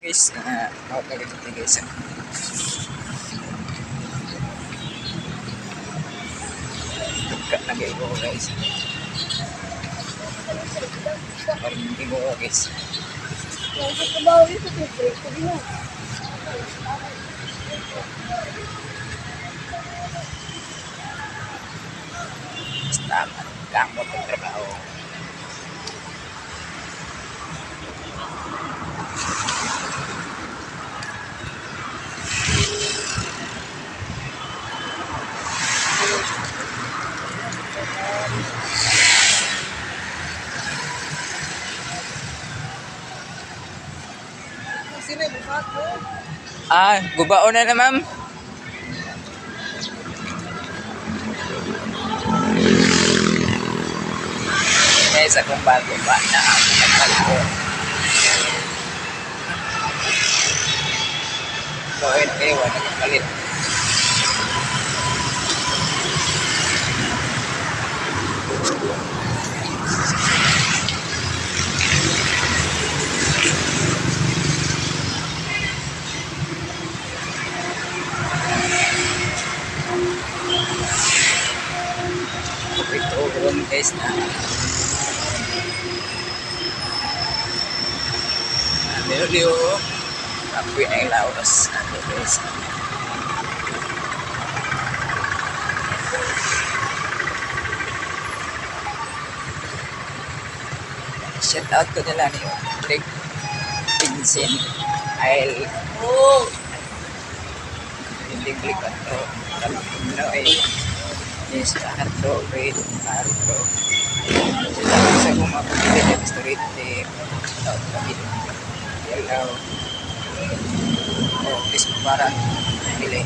guys, out na rin ito guys. Cut na kayo guys. Parang hindi mo guys. Tama, kamot ang trabaho. Gubaon na ma'am. Guys, akong bago pa na nagpaliko. Gawin kayo, nagpalit. Ito guys na Melio tapi na ilawas natin guys. Shout out ko nila ni Rick Vincent I'll hindi click ato no yes ato wait ato sa kung mapagpili ng street out kami hello oh this parang pili